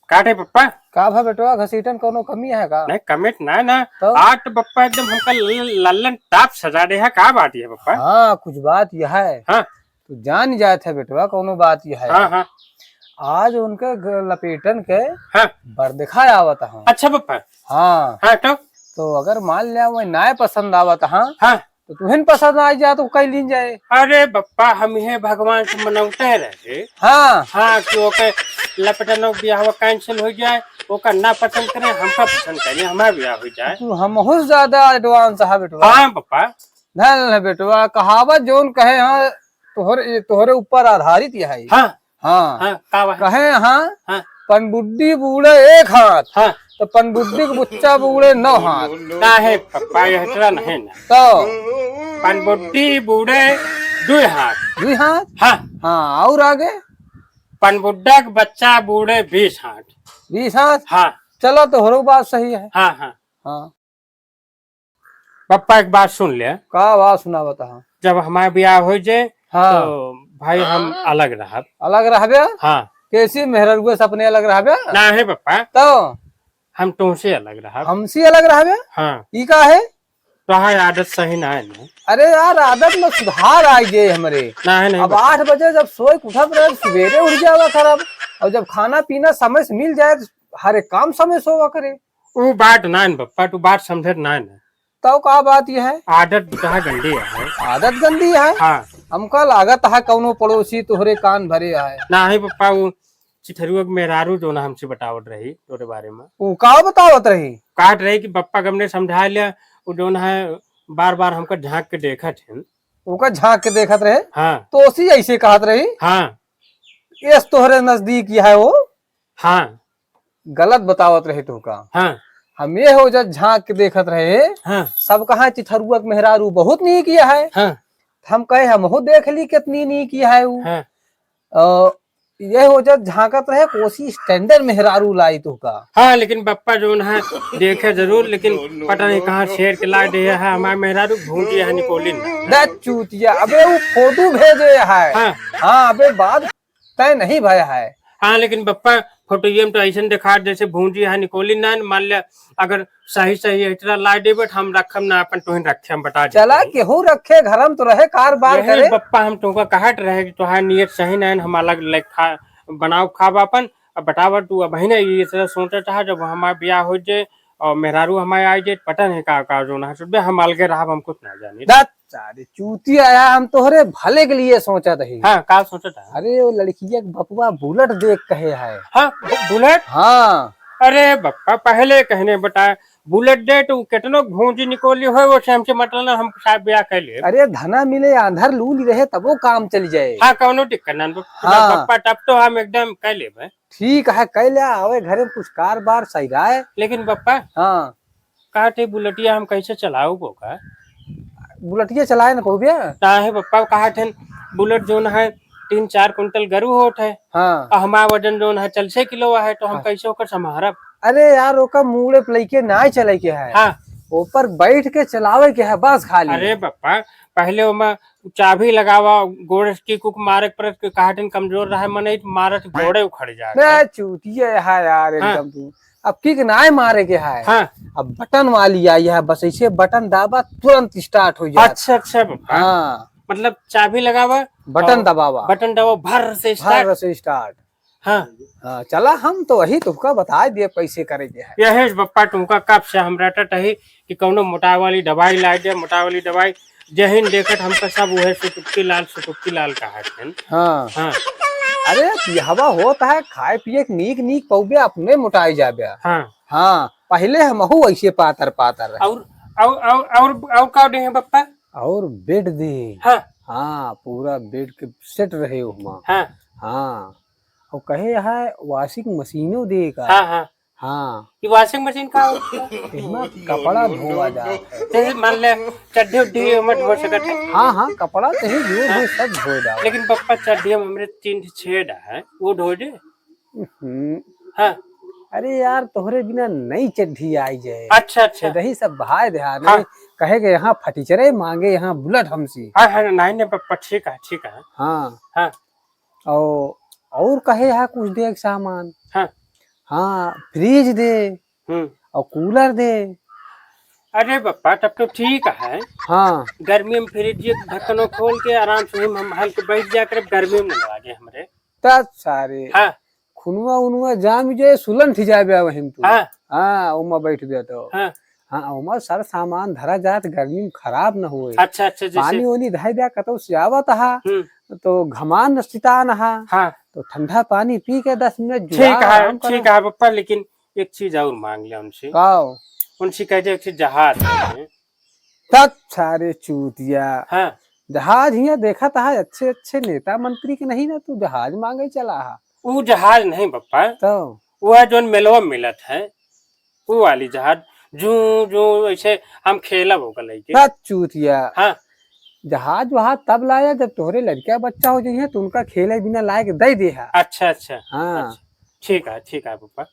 काटे पप्पा। का भा बेटवा घसीटन कोनो कमी है का? नहीं कमिट ना ना तो आठ पप्पा एकदम हमका लल्लन टाप सजा दे है। का बात है पप्पा? हाँ कुछ बात यह है। हाँ तू जान जाए थे बेटवा कोनो बात यह है। हाँ हाँ आज उनके लपेटन के हाँ। बरदिखा आवत हूँ। अच्छा पप्पा। हाँ हाँ तो अगर मान लिया वो नाय पसंद आवत हाँ हाँ। तो तुहन पसंद आ जाए तो कई लीन जाए। अरे पप्पा हम ये भगवान से मनौते रहे। हाँ हाँ कि ओके लपटनो ब्याह कैंसिल हो जाए, ओका ना पसंद करे हमका पसंद करे, हमारा ब्याह हो जाए। तू हमहु ज्यादा एडवांस है बेटवा। हाँ पप्पा। नहीं बेटवा कहावत जोन कहे हाँ तोहरे ऊपर आधारित यह है। हाँ हाँ हाँ का कहे हाँ हाँ पनबुड्डी बूढ़े एक हाथ हाँ। तो पनबुड्डी के बुच्चा बूढ़े 9 हाथ। ना है पप्पा यह तरह नहीं ना। तो पनबुड्डी बूढ़े 2 हाथ। 2 हाथ। हाँ हाँ और आगे पनबुड्ढा के बच्चा बूढ़े 20 हाथ। 20 हाथ। हाँ चलो तो हरो बात सही है। हाँ हाँ। हाँ पप्पा एक बात सुन ले। का बात सुना बता। जब हमारा ब्याह हो जाए हाँ तो भाई हम अलग रह। अलग रहबे। हाँ कैसी मेहरुए सपने अलग रहबे। ना है पप्पा तो हम तुमसे अलग रह। हमसे अलग रहबे। हाँ ई का है? तुम्हारी आदत सही ना है ना। अरे यार आदत में सुधार आई गए हमरे। ना है नहीं अब पप्पा। 8 बजे जब सोए उठब रहे सवेरे उठ जावा खराब और जब खाना पीना समय से मिल जाए तो हर एक काम समय से होगा करे। वो बात ना है पप्पा, तू बात समझे ना है ना। तो का बात यह है? आदत कहाँ गंदी है। आदत गंदी है। हाँ हमका लागत है कौनो पड़ोसी तोहरे कान भरे है। ना है पप्पा। वो चिथरुआ के मेहरारू जो ना हमसे बतावत रही तोरे बारे में। वो का बतावत रही? काट रही कि पप्पा को हमने समझा लिया। वो जो है बार बार हमको झांक के देखा थे। ओका झांक के देखत रहे हाँ तो उसी ऐसे कहत रही हाँ ये तोहरे नजदीक ही है वो हाँ गलत बतावत रहे तो का। हाँ हम ये हो जब झांक के देखत रहे हाँ सब कहा चिथरुआ के मेहरारू बहुत नीक किया है। हाँ हम कहे हम हो देख ली कितनी नीक किया है वो। हाँ ये हो जब झांकत रहे कोसी स्टैंडर्ड मेहरारू लाई तो का। हाँ। लेकिन पप्पा जो है देखे जरूर, लेकिन पता नहीं कहाँ शेर के ला दे है। हमारे मेहरारू भूंजी है निकोली ना। चूतिया अबे वो फोटो भेजे है। हाँ हाँ अबे बात तय नहीं भया है। हाँ। लेकिन पप्पा फोटो ये तो ऐसे दिखा जैसे भूंजी है निकोली ना। मान लिया अगर सही सही इतना ला दे बट हम रखम ना अपन तुहिन रखे हम बता चला केहू रखे घरम तो रहे कार बार करे। पप्पा हम तुमका कहट रहे कि तुहार नियत सही ना है, हम अलग लाइक खा बनाओ खाब अपन। अब बतावा तू अब है ना ये तरह सोचा था जब हमारा ब्याह हो जाए और मेहरारू हमारे आ जाए पता नहीं का जो ना है हम अलगे रहा हम कुछ ना जाने। सारे चूती आया हम तोहरे भले के लिए सोचा था। हाँ का सोचा था? अरे वो लड़किया के बपुआ बुलेट देख कहे है। हाँ बुलेट। हाँ अरे बप्पा पहले कहने बता बुलेट दे तो कितनो भूंजी निकोली हो वो हमसे मतलब हम साहब ब्याह कर ले। अरे धना मिले आंधर लूली रहे तब वो काम चली जाए। हाँ कौनो दिक्कत ना हाँ। पप्पा तब तो हम एकदम कर ले। ठीक है कह लिया आवे घरे में कुछ कार बार सही रहा है। लेकिन पप्पा हाँ कहते बुलेटिया हम कैसे चलाऊ बोका? बुलेटिया चलाए ना पहुबिया। ना है पप्पा कहा थे बुलेट जो है 3-4 कुंटल गरु होत है। हाँ और हमारा वजन जो है 6 किलो है तो हम कैसे होकर संभारब? अरे यार ओका मुड़े प्लेके ना चले के है। हाँ ऊपर बैठ के चलावे के है बस खाली। अरे पप्पा पहले ओमा चाबी लगावा गोड़ की कुक मारे पर कहा कमजोर रहा मन मारत घोड़े उखड़ जाए। चूतिया है यार हाँ। एकदम तू अब किक नाय मारे के है। हाँ अब बटन वाली आई है बस ऐसे बटन दाबा तुरंत स्टार्ट हो जाए। अच्छा अच्छा पप्पा। हाँ मतलब चाबी लगावा बटन दबावा बटन दबाओ भर से भर से स्टार्ट। हाँ हाँ चला हम तो वही तुमका बता दिए पैसे करे के है। यही पप्पा तुमका कब से हमरा टही कि कौनो मोटा वाली दवाई ला दे। मोटा वाली दवाई जहिन देखत हमका सब वह सुटुक्की लाल कहा थे। हाँ हाँ अरे हवा होता है खाए पिए नीक नीक पौबे अपने मोटाई जाबे। हाँ हाँ पहले हमहू ऐसे पातर पातर रहे। और का दे पप्पा? और बेड दे। हाँ हाँ पूरा बेड के सेट रहे हो। हाँ हाँ और कहे है वॉशिंग मशीनों देगा। हाँ हाँ हाँ ये वॉशिंग मशीन का इसमें कपड़ा धोआ जाता है। मान ले चड्डी उड्डी मत धो सकत है। हाँ हाँ कपड़ा तो ही जो भी सब धो जाओ। लेकिन पप्पा चड्डी में हमरे 3 छेद है वो धो दे। हाँ अरे यार तोहरे बिना नई चड्ढी आई जाए। अच्छा अच्छा रही सब भाई ध्यान हाँ। कहे के यहाँ फटीचरे मांगे यहाँ बुलेट हमसी। हाँ हाँ नहीं पप्पा ठीक है ठीक है। हाँ हाँ और कहे है कुछ देख सामान। हाँ हाँ फ्रिज दे हम्म। और कूलर दे। अरे पप्पा तब तो ठीक है। हाँ गर्मी में फ्रिज ढक्कनों खोल के आराम से हम हल्के बैठ जा कर गर्मी में न लगे हमरे। तब सारे हाँ खुनवा उनवा जाम जे सुलन थी जाए वहीं तू। हाँ हाँ उमा बैठ गया तो। हाँ। हाँ उमा सारा सामान धरा जात गर्मी में खराब न हुए। अच्छा अच्छा जैसे। पानी वानी धाई दिया कतो से आवत हा हम्म। तो घमान सितान हा हाँ तो ठंडा पानी पी के 10 मिनट जुआ ठीक है आराम करो। ठीक है पप्पा, लेकिन एक चीज और मांग लिया उनसे। काओ उनसे कह दे एक चीज जहाज है। तब सारे चूतिया हाँ जहाज हिया देखा था अच्छे अच्छे नेता मंत्री के नहीं ना तू जहाज मांगे चला हा। वो जहाज नहीं पप्पा, तो वो है जो मेलवा मिलत है, वो वाली जहाज जो जो ऐसे हम खेलब होगा लेके। तब चूतिया हाँ जहाज वहाज तब लाया जब तोहरे लड़किया बच्चा हो जाइए तो उनका खेले बिना लायक दे दे हा। अच्छा अच्छा हाँ अच्छा। ठीक है पप्पा।